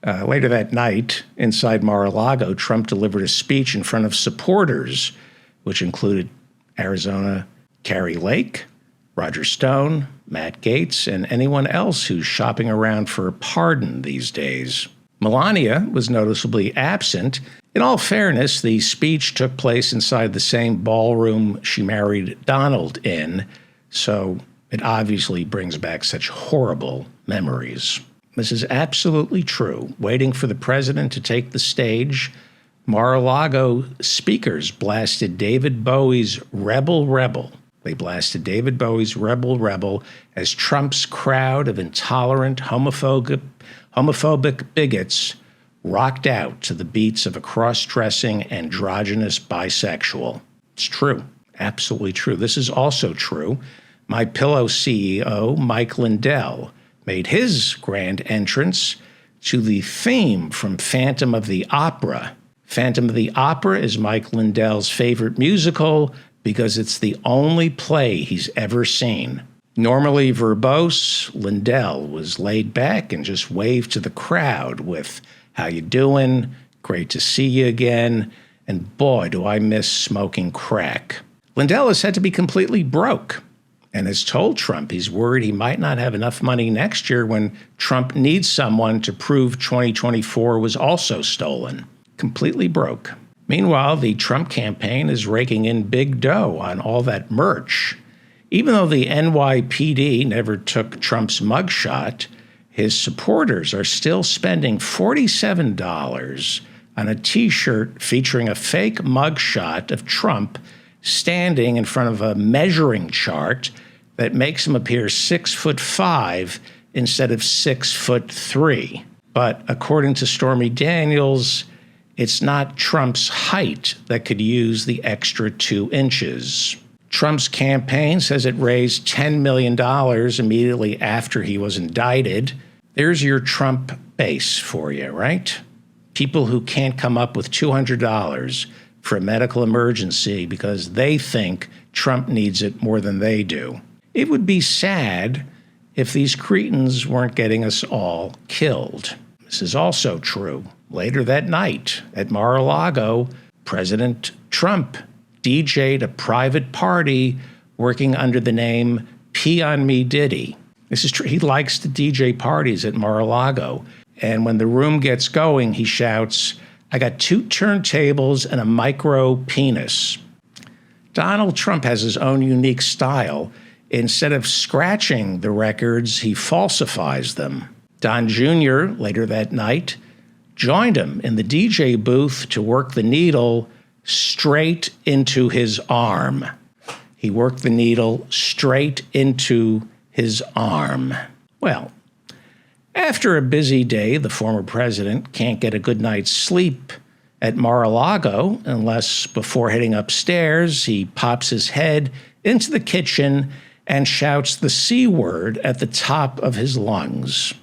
Later that night, inside Mar-a-Lago, Trump delivered a speech in front of supporters, which included Arizona Kari Lake, Roger Stone, Matt Gaetz, and anyone else who's shopping around for a pardon these days. Melania was noticeably absent. In all fairness, the speech took place inside the same ballroom she married Donald in, so it obviously brings back such horrible memories. This is absolutely true. Waiting for the president to take the stage, Mar-a-Lago speakers blasted David Bowie's Rebel Rebel. They blasted David Bowie's Rebel Rebel as Trump's crowd of intolerant, homophobic bigots rocked out to the beats of a cross-dressing, androgynous bisexual. It's true. Absolutely true. This is also true. MyPillow CEO Mike Lindell made his grand entrance to the theme from Phantom of the Opera. Phantom of the Opera is Mike Lindell's favorite musical because it's the only play he's ever seen. Normally verbose, Lindell was laid back and just waved to the crowd with, "How you doing? Great to see you again. And boy, do I miss smoking crack." Lindell is said to be completely broke and has told Trump he's worried he might not have enough money next year when Trump needs someone to prove 2024 was also stolen. Completely broke. Meanwhile, the Trump campaign is raking in big dough on all that merch. Even though the NYPD never took Trump's mugshot, his supporters are still spending $47 on a T-shirt featuring a fake mugshot of Trump standing in front of a measuring chart that makes him appear 6'5" instead of 6'3". But according to Stormy Daniels, it's not Trump's height that could use the extra 2 inches. Trump's campaign says it raised $10 million immediately after he was indicted. There's your Trump base for you, right? People who can't come up with $200 for a medical emergency because they think Trump needs it more than they do. It would be sad if these cretins weren't getting us all killed. This is also true. Later that night at Mar-a-Lago, President Trump DJ'd a private party working under the name Pee on Me Diddy. This is true. He likes to DJ parties at Mar-a-Lago. And when the room gets going, he shouts, "I got 2 turntables and a micro penis." Donald Trump has his own unique style. Instead of scratching the records, he falsifies them. Don Jr., later that night, joined him in the DJ booth to work the needle straight into his arm. He worked the needle straight into his arm. Well, after a busy day, the former president can't get a good night's sleep at Mar-a-Lago unless before heading upstairs, he pops his head into the kitchen and shouts the C word at the top of his lungs.